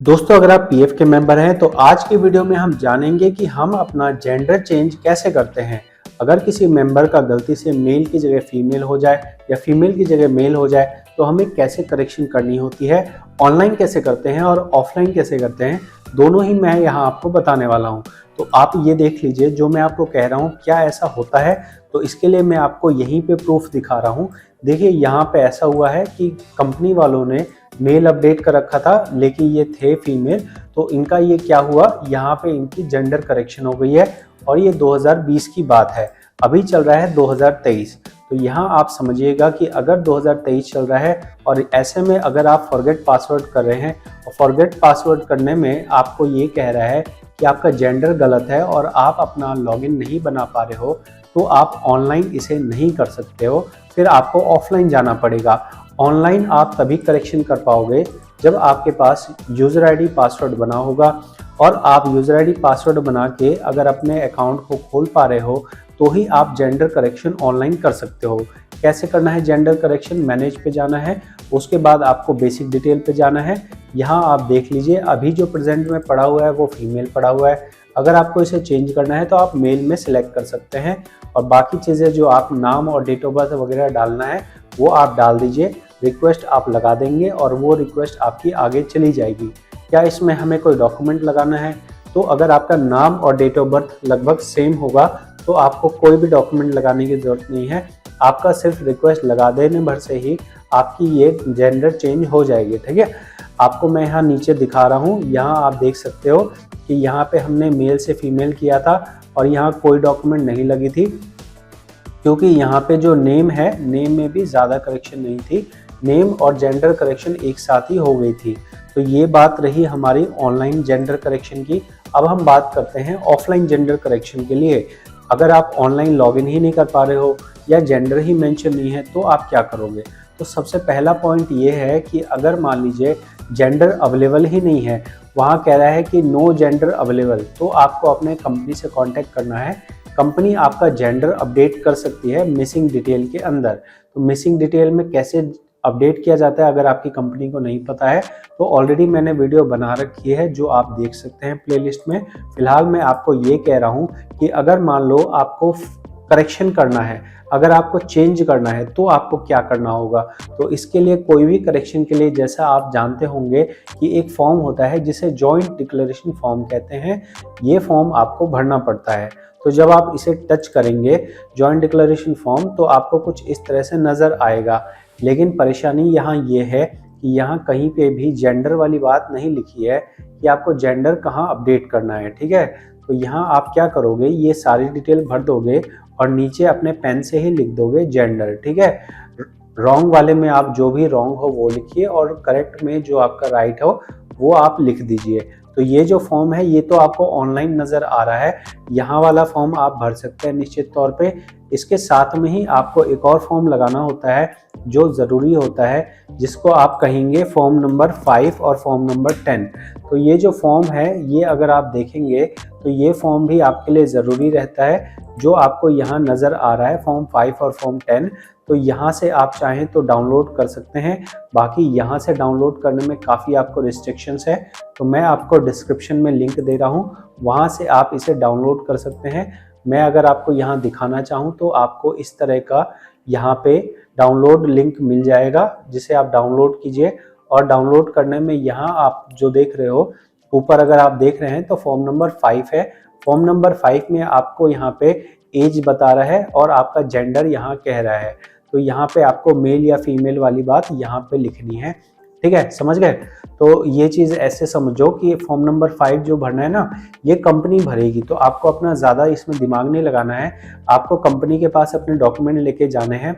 दोस्तों, अगर आप पीएफ के मेंबर हैं तो आज की वीडियो में हम जानेंगे कि हम अपना जेंडर चेंज कैसे करते हैं। अगर किसी मेंबर का गलती से मेल की जगह फीमेल हो जाए या फीमेल की जगह मेल हो जाए तो हमें कैसे करेक्शन करनी होती है, ऑनलाइन कैसे करते हैं और ऑफलाइन कैसे करते हैं, दोनों ही मैं यहाँ आपको बताने वाला हूँ। तो आप ये देख लीजिए, जो मैं आपको कह रहा हूँ क्या ऐसा होता है। तो इसके लिए मैं आपको यहीं पे प्रूफ दिखा रहा हूँ। देखिए, यहाँ पे ऐसा हुआ है कि कंपनी वालों ने मेल अपडेट कर रखा था लेकिन ये थे फीमेल, तो इनका ये क्या हुआ, यहाँ पे इनकी जेंडर करेक्शन हो गई है और ये 2020 की बात है। अभी चल रहा है 2023। तो यहाँ आप समझिएगा कि अगर 2023 चल रहा है और ऐसे में अगर आप फॉरगेट पासवर्ड कर रहे हैं और फॉरगेट पासवर्ड करने में आपको ये कह रहा है कि आपका जेंडर गलत है और आप अपना लॉगिन नहीं बना पा रहे हो, तो आप ऑनलाइन इसे नहीं कर सकते हो, फिर आपको ऑफलाइन जाना पड़ेगा। ऑनलाइन आप तभी करेक्शन कर पाओगे जब आपके पास यूज़र आईडी पासवर्ड बना होगा और आप यूज़र आईडी पासवर्ड बना के अगर अपने अकाउंट को खोल पा रहे हो तो ही आप जेंडर करेक्शन ऑनलाइन कर सकते हो। कैसे करना है जेंडर करेक्शन, मैनेज पे जाना है, उसके बाद आपको बेसिक डिटेल पे जाना है। यहाँ आप देख लीजिए, अभी जो प्रेजेंट में पड़ा हुआ है वो फीमेल पड़ा हुआ है। अगर आपको इसे चेंज करना है तो आप मेल में सिलेक्ट कर सकते हैं और बाकी चीज़ें जो आप नाम और डेट ऑफ बर्थ वगैरह डालना है वो आप डाल दीजिए। रिक्वेस्ट आप लगा देंगे और वो रिक्वेस्ट आपकी आगे चली जाएगी। क्या इसमें हमें कोई डॉक्यूमेंट लगाना है? तो अगर आपका नाम और डेट ऑफ बर्थ लगभग सेम होगा तो आपको कोई भी डॉक्यूमेंट लगाने की ज़रूरत नहीं है। आपका सिर्फ रिक्वेस्ट लगा देने भर से ही आपकी ये जेंडर चेंज हो जाएगी। ठीक है, आपको मैं यहाँ नीचे दिखा रहा हूँ। यहाँ आप देख सकते हो कि यहाँ पे हमने मेल से फीमेल किया था और यहाँ कोई डॉक्यूमेंट नहीं लगी थी, क्योंकि यहाँ पे जो नेम है, नेम में भी ज़्यादा करेक्शन नहीं थी। नेम और जेंडर करेक्शन एक साथ ही हो गई थी। तो ये बात रही हमारी ऑनलाइन जेंडर करेक्शन की। अब हम बात करते हैं ऑफलाइन जेंडर करेक्शन के लिए। अगर आप ऑनलाइन लॉगिन ही नहीं कर पा रहे हो या जेंडर ही मेंशन नहीं है तो आप क्या करोगे? तो सबसे पहला पॉइंट ये है कि अगर मान लीजिए जेंडर अवेलेबल ही नहीं है, वहाँ कह रहा है कि नो जेंडर अवेलेबल, तो आपको अपने कंपनी से कॉन्टैक्ट करना है। कंपनी आपका जेंडर अपडेट कर सकती है मिसिंग डिटेल के अंदर। तो मिसिंग डिटेल में कैसे अपडेट किया जाता है अगर आपकी कंपनी को नहीं पता है तो ऑलरेडी मैंने वीडियो बना रखी है जो आप देख सकते हैं प्लेलिस्ट में। फिलहाल मैं आपको ये कह रहा हूँ कि अगर मान लो आपको करेक्शन करना है, अगर आपको चेंज करना है तो आपको क्या करना होगा। तो इसके लिए कोई भी करेक्शन के लिए, जैसा आप जानते होंगे कि एक फॉर्म होता है जिसे जॉइंट डिक्लेरेशन फॉर्म कहते हैं, ये फॉर्म आपको भरना पड़ता है। तो जब आप इसे टच करेंगे जॉइंट डिक्लेरेशन फॉर्म तो आपको कुछ इस तरह से नज़र आएगा। लेकिन परेशानी यहाँ ये है कि यहाँ कहीं पे भी जेंडर वाली बात नहीं लिखी है कि आपको जेंडर कहाँ अपडेट करना है। ठीक है, तो यहाँ आप क्या करोगे, ये सारी डिटेल भर दोगे और नीचे अपने पेन से ही लिख दोगे जेंडर। ठीक है, रॉन्ग वाले में आप जो भी रॉन्ग हो वो लिखिए और करेक्ट में जो आपका राइट हो वो आप लिख दीजिए। तो ये जो फॉर्म है ये तो आपको ऑनलाइन नज़र आ रहा है, यहाँ वाला फॉर्म आप भर सकते हैं निश्चित तौर पे। इसके साथ में ही आपको एक और फॉर्म लगाना होता है जो ज़रूरी होता है, जिसको आप कहेंगे फॉर्म नंबर 5 और फॉर्म नंबर 10। तो ये जो फॉर्म है ये अगर आप देखेंगे तो ये फॉर्म भी आपके लिए ज़रूरी रहता है, जो आपको यहाँ नज़र आ रहा है फॉर्म 5 और फॉर्म 10। तो यहाँ से आप चाहें तो डाउनलोड कर सकते हैं। बाकी यहाँ से डाउनलोड करने में काफ़ी आपको रिस्ट्रिक्शंस है, तो मैं आपको डिस्क्रिप्शन में लिंक दे रहा हूँ, वहाँ से आप इसे डाउनलोड कर सकते हैं। मैं अगर आपको यहाँ दिखाना चाहूँ तो आपको इस तरह का यहाँ पे डाउनलोड लिंक मिल जाएगा, जिसे आप डाउनलोड कीजिए। और डाउनलोड करने में यहाँ आप जो देख रहे हो ऊपर, अगर आप देख रहे हैं तो फॉर्म नंबर 5 है। फॉर्म नंबर 5 में आपको यहाँ पे एज बता रहा है और आपका जेंडर यहाँ कह रहा है। तो यहाँ पे आपको मेल या फीमेल वाली बात यहाँ पे लिखनी है। ठीक है, समझ गए? तो ये चीज़ ऐसे समझो कि फॉर्म नंबर 5 जो भरना है ना, ये कंपनी भरेगी, तो आपको अपना ज़्यादा इसमें दिमाग नहीं लगाना है। आपको कंपनी के पास अपने डॉक्यूमेंट लेके जाने हैं,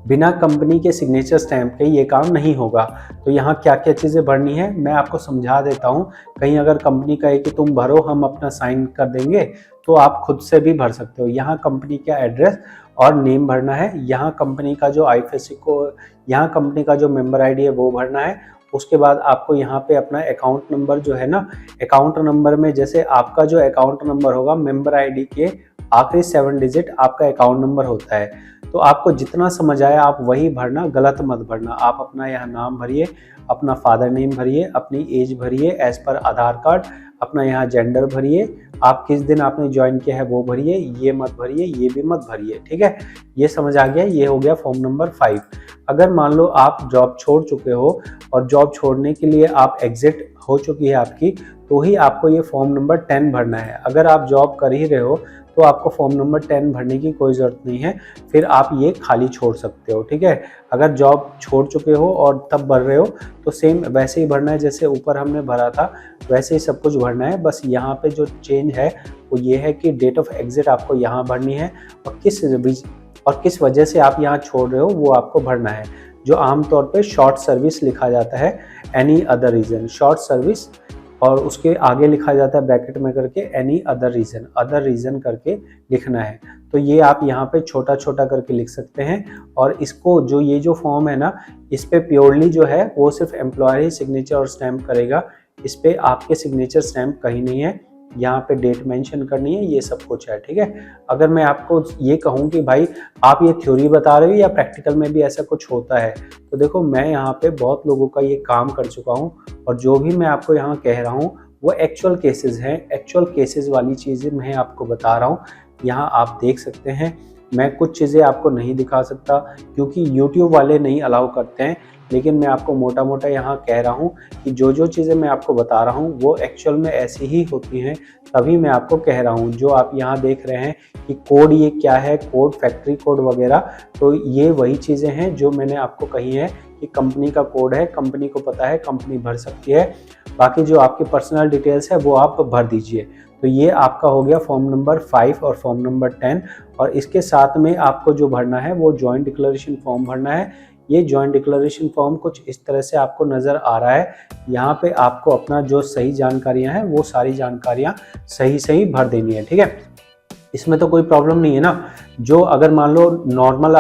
बिना कंपनी के सिग्नेचर स्टैंप के ये काम नहीं होगा। तो यहाँ क्या क्या चीज़ें भरनी है मैं आपको समझा देता हूँ। कहीं अगर कंपनी कहे कि तुम भरो, हम अपना साइन कर देंगे, तो आप खुद से भी भर सकते हो। यहाँ कंपनी का एड्रेस और नेम भरना है, यहाँ कंपनी का जो आईएफएससी को, यहाँ कंपनी का जो मेंबर आईडी है वो भरना है। उसके बाद आपको यहाँ पे अपना अकाउंट नंबर जो है ना, अकाउंट नंबर में जैसे आपका जो अकाउंट नंबर होगा, मेंबर आईडी के आखिरी 7 डिजिट आपका अकाउंट नंबर होता है। तो आपको जितना समझ आया आप वही भरना, गलत मत भरना। आप अपना यहाँ नाम भरिए, अपना फादर नेम भरिए, अपनी एज भरिए एज पर आधार कार्ड, अपना यहाँ जेंडर भरिए, आप किस दिन आपने ज्वाइन किया है वो भरिए, ये मत भरिए, ये भी मत भरिए, ठीक है। ये समझ आ गया, ये हो गया फॉर्म नंबर 5। अगर मान लो आप जॉब छोड़ चुके हो और जॉब छोड़ने के लिए आप एग्जिट हो चुकी है आपकी, तो ही आपको ये फॉर्म नंबर 10 भरना है। अगर आप जॉब कर ही रहे हो तो आपको फॉर्म नंबर 10 भरने की कोई ज़रूरत नहीं है, फिर आप ये खाली छोड़ सकते हो, ठीक है। अगर जॉब छोड़ चुके हो और तब भर रहे हो तो सेम वैसे ही भरना है जैसे ऊपर हमने भरा था, वैसे ही सब कुछ भरना है। बस यहाँ पे जो चेंज है वो ये है कि डेट ऑफ एग्जिट आपको यहाँ भरनी है और किस वजह से आप यहाँ छोड़ रहे हो वो आपको भरना है, जो आमतौर पे शॉर्ट सर्विस लिखा जाता है, any other reason, short service, और उसके आगे लिखा जाता है ब्रैकेट में करके एनी अदर रीज़न करके लिखना है। तो ये आप यहाँ पे छोटा छोटा करके लिख सकते हैं। और इसको जो ये जो फॉर्म है ना, इस पे प्योरली जो है वो सिर्फ एम्प्लॉयर ही सिग्नेचर और स्टैम्प करेगा, इस पे आपके सिग्नेचर स्टैम्प कहीं नहीं है। यहाँ पे डेट मेंशन करनी है, ये सब कुछ है, ठीक है। अगर मैं आपको ये कहूँ कि भाई आप ये थ्योरी बता रहे हो या प्रैक्टिकल में भी ऐसा कुछ होता है, तो देखो मैं यहाँ पे बहुत लोगों का ये काम कर चुका हूँ और जो भी मैं आपको यहाँ कह रहा हूँ वो एक्चुअल केसेस हैं, एक्चुअल केसेस वाली चीज़ें मैं आपको बता रहा हूँ। यहाँ आप देख सकते हैं, मैं कुछ चीज़ें आपको नहीं दिखा सकता क्योंकि YouTube वाले नहीं अलाउ करते हैं, लेकिन मैं आपको मोटा मोटा यहाँ कह रहा हूँ कि जो जो चीज़ें मैं आपको बता रहा हूँ वो एक्चुअल में ऐसी ही होती हैं, तभी मैं आपको कह रहा हूँ। जो आप यहाँ देख रहे हैं कि कोड ये क्या है, कोड फैक्ट्री कोड वगैरह, तो ये वही चीज़ें हैं जो मैंने आपको कही है कि कंपनी का कोड है, कंपनी को पता है, कंपनी भर सकती है। बाकी जो आपकी पर्सनल डिटेल्स है वो आप भर दीजिए। तो ये आपका हो गया फॉर्म नंबर 5 और फॉर्म नंबर 10। और इसके साथ में आपको जो भरना है वो जॉइंट डिक्लेरेशन फॉर्म भरना है। ये जॉइंट डिक्लेरेशन फॉर्म कुछ इस तरह से आपको नज़र आ रहा है। यहाँ पे आपको अपना जो सही जानकारियाँ हैं वो सारी जानकारियाँ सही भर देनी है, ठीक है। इसमें तो कोई प्रॉब्लम नहीं है ना। जो अगर मान लो नॉर्मल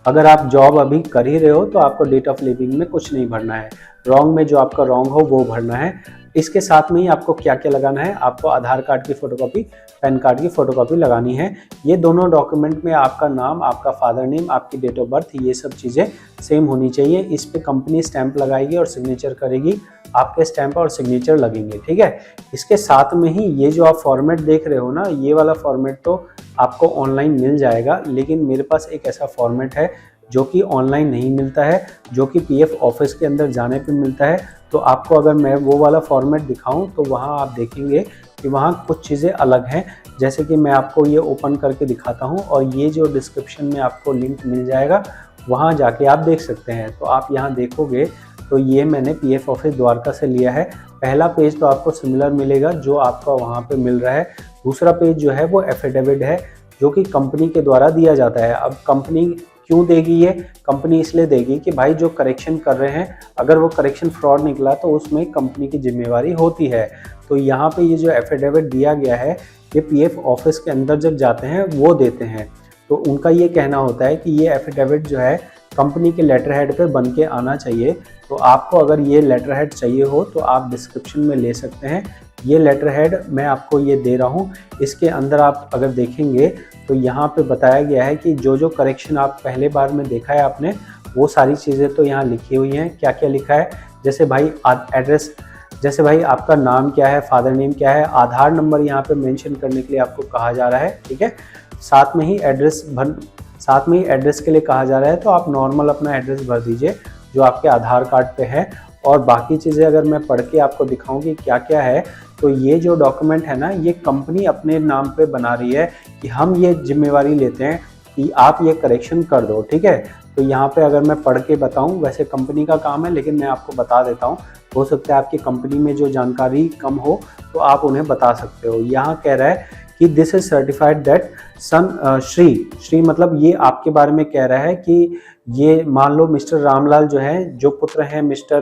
अगर आप जॉब अभी कर ही रहे हो तो आपको डेट ऑफ लिविंग में कुछ नहीं भरना है, रॉन्ग में जो आपका रॉन्ग हो वो भरना है। इसके साथ में ही आपको क्या क्या लगाना है, आपको आधार कार्ड की फ़ोटोकॉपी, पैन कार्ड की फ़ोटोकॉपी लगानी है। ये दोनों डॉक्यूमेंट में आपका नाम, आपका फादर नेम, आपकी डेट ऑफ बर्थ, ये सब चीज़ें सेम होनी चाहिए। इस पे कंपनी स्टैंप लगाएगी और सिग्नेचर करेगी, आपके स्टैंप और सिग्नेचर लगेंगे, ठीक है। इसके साथ में ही ये जो आप फॉर्मेट देख रहे हो ना, ये वाला फॉर्मेट तो आपको ऑनलाइन मिल जाएगा, लेकिन मेरे पास एक ऐसा फॉर्मेट है जो कि ऑनलाइन नहीं मिलता है, जो कि पीएफ ऑफिस के अंदर जाने पे मिलता है। तो आपको अगर मैं वो वाला फॉर्मेट दिखाऊं तो वहाँ आप देखेंगे कि वहाँ कुछ चीज़ें अलग हैं। जैसे कि मैं आपको ये ओपन करके दिखाता हूँ और ये जो डिस्क्रिप्शन में आपको लिंक मिल जाएगा, वहाँ जाके आप देख सकते हैं। तो आप यहाँ देखोगे तो ये मैंने पीएफ ऑफिस द्वारका से लिया है। पहला पेज तो आपको सिमिलर मिलेगा जो आपका वहाँ पे मिल रहा है। दूसरा पेज जो है वो एफिडेविट है जो कि कंपनी के द्वारा दिया जाता है। अब कंपनी क्यों देगी, ये कंपनी इसलिए देगी कि भाई जो करेक्शन कर रहे हैं, अगर वो करेक्शन फ्रॉड निकला तो उसमें कंपनी की जिम्मेवारी होती है। तो यहाँ पे ये जो एफिडेविट दिया गया है ये पीएफ ऑफिस के अंदर जब जाते हैं वो देते हैं। तो उनका ये कहना होता है कि ये एफिडेविट जो है कंपनी के लेटर हेड पे बन के आना चाहिए। तो आपको अगर ये लेटर हेड चाहिए हो तो आप डिस्क्रिप्शन में ले सकते हैं। ये लेटर हेड मैं आपको ये दे रहा हूँ। इसके अंदर आप अगर देखेंगे तो यहाँ पे बताया गया है कि जो जो करेक्शन आप पहले बार में देखा है आपने, वो सारी चीज़ें तो यहाँ लिखी हुई हैं। क्या क्या लिखा है, जैसे भाई एड्रेस, जैसे भाई आपका नाम क्या है, फादर नेम क्या है, आधार नंबर यहाँ पे मेंशन करने के लिए आपको कहा जा रहा है, ठीक है। साथ में ही एड्रेस के लिए कहा जा रहा है, तो आप नॉर्मल अपना एड्रेस भर दीजिए जो आपके आधार कार्ड पे है। और बाकी चीज़ें अगर मैं पढ़ के आपको दिखाऊं कि क्या क्या है, तो ये जो डॉक्यूमेंट है ना, ये कंपनी अपने नाम पे बना रही है कि हम ये जिम्मेवारी लेते हैं कि आप ये करेक्शन कर दो, ठीक है। तो यहाँ पे अगर मैं पढ़ के बताऊं, वैसे कंपनी का काम है लेकिन मैं आपको बता देता हूँ, हो सकता है आपकी कंपनी में जो जानकारी कम हो तो आप उन्हें बता सकते हो। यहाँ कह रहा है कि दिस इज सर्टिफाइड दैट सन श्री मतलब ये आपके बारे में कह रहा है कि ये मान लो मिस्टर रामलाल जो है, जो पुत्र हैं मिस्टर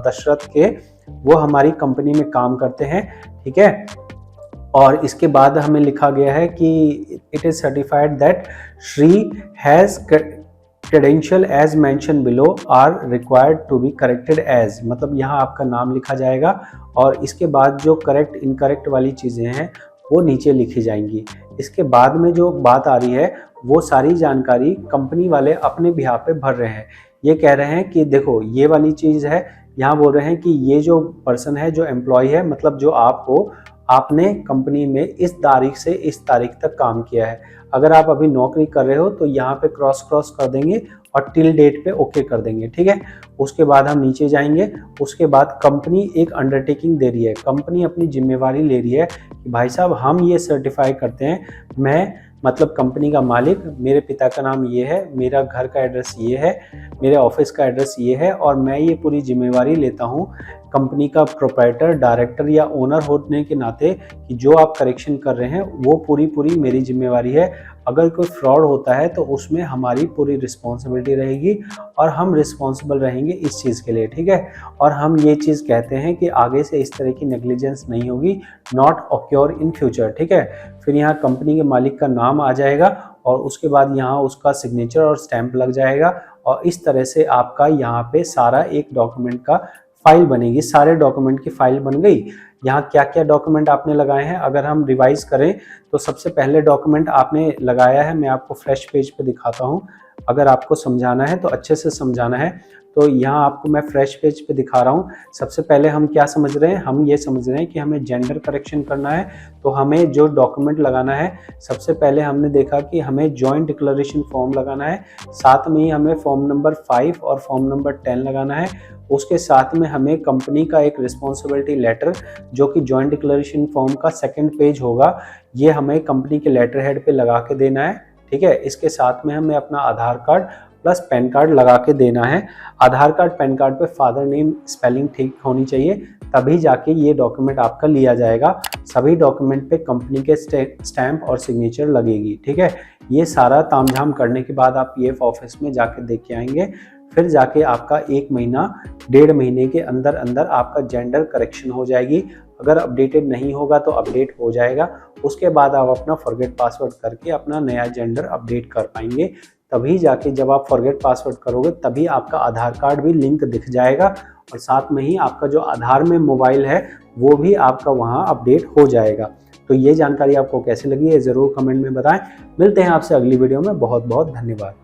दशरथ के, वो हमारी कंपनी में काम करते हैं, ठीक है। और इसके बाद हमें लिखा गया है कि it is certified that Shri has credential as mention below are required to be corrected as, मतलब यहाँ आपका नाम लिखा जाएगा और इसके बाद जो करेक्ट इनकरेक्ट वाली चीज़ें हैं वो नीचे लिखी जाएंगी। इसके बाद में जो बात आ रही है वो सारी जानकारी कंपनी वाले अपने बिहाफ पे भर रहे हैं। ये कह रहे हैं कि देखो ये वाली चीज़ है, यहाँ बोल रहे हैं कि ये जो पर्सन है, जो एम्प्लॉय है, मतलब जो आपने कंपनी में इस तारीख से इस तारीख तक काम किया है। अगर आप अभी नौकरी कर रहे हो तो यहाँ पे क्रॉस कर देंगे और टिल डेट पे ओके कर देंगे, ठीक है। उसके बाद हम नीचे जाएंगे। उसके बाद कंपनी एक अंडरटेकिंग दे रही है, कंपनी अपनी जिम्मेवारी ले रही है कि भाई साहब हम ये सर्टिफाई करते हैं, मैं मतलब कंपनी का मालिक, मेरे पिता का नाम ये है, मेरा घर का एड्रेस ये है, मेरे ऑफिस का एड्रेस ये है और मैं ये पूरी जिम्मेवारी लेता हूँ कंपनी का प्रोप्राइटर, डायरेक्टर या ओनर होने के नाते कि जो आप करेक्शन कर रहे हैं वो पूरी मेरी जिम्मेवारी है। अगर कोई फ्रॉड होता है तो उसमें हमारी पूरी रिस्पॉन्सिबिलिटी रहेगी और हम रिस्पॉन्सिबल रहेंगे इस चीज़ के लिए, ठीक है। और हम ये चीज़ कहते हैं कि आगे से इस तरह की नेग्लिजेंस नहीं होगी, नॉट ऑक्योर इन फ्यूचर, ठीक है। फिर यहाँ कंपनी के मालिक का नाम आ जाएगा और उसके बाद यहाँ उसका सिग्नेचर और स्टैंप लग जाएगा और इस तरह से आपका यहाँ पे सारा एक डॉक्यूमेंट का फाइल बनेगी। सारे डॉक्यूमेंट की फाइल बन गई। यहाँ क्या क्या डॉक्यूमेंट आपने लगाए हैं अगर हम रिवाइज करें तो सबसे पहले डॉक्यूमेंट आपने लगाया है, मैं आपको फ्रेश पेज पे दिखाता हूँ। अगर आपको समझाना है तो अच्छे से समझाना है, तो यहाँ आपको मैं फ्रेश पेज पे दिखा रहा हूँ। सबसे पहले हम क्या समझ रहे हैं, हम ये समझ रहे हैं कि हमें जेंडर करेक्शन करना है तो हमें जो डॉक्यूमेंट लगाना है, सबसे पहले हमने देखा कि हमें जॉइंट डिक्लेरेशन फॉर्म लगाना है, साथ में ही हमें फॉर्म नंबर 5 और फॉर्म नंबर 10 लगाना है। उसके साथ में हमें कंपनी का एक रिस्पॉन्सिबिलिटी लेटर जो कि जॉइंट डिक्लेरेशन फॉर्म का सेकंड पेज होगा, ये हमें कंपनी के लेटर हेड पे लगा के देना है, ठीक है। इसके साथ में हमें अपना आधार कार्ड प्लस पैन कार्ड लगा के देना है। आधार कार्ड पैन कार्ड पे फादर नेम स्पेलिंग ठीक होनी चाहिए, तभी जाके ये डॉक्यूमेंट आपका लिया जाएगा। सभी डॉक्यूमेंट पे कंपनी के स्टैंप और सिग्नेचर लगेगी, ठीक है। ये सारा तामझाम करने के बाद आप पीएफ ऑफिस में जाके देख के आएंगे। फिर जाके आपका 1 महीना 1.5 महीने के अंदर अंदर आपका जेंडर करेक्शन हो जाएगी। अगर अपडेटेड नहीं होगा तो अपडेट हो जाएगा। उसके बाद आप अपना फॉरगेट पासवर्ड करके अपना नया जेंडर अपडेट कर पाएंगे। तभी जाके जब आप फॉरगेट पासवर्ड करोगे तभी आपका आधार कार्ड भी लिंक दिख जाएगा और साथ में ही आपका जो आधार में मोबाइल है वो भी आपका वहाँ अपडेट हो जाएगा। तो ये जानकारी आपको कैसी लगी है ज़रूर कमेंट में बताएं। मिलते हैं आपसे अगली वीडियो में। बहुत बहुत धन्यवाद।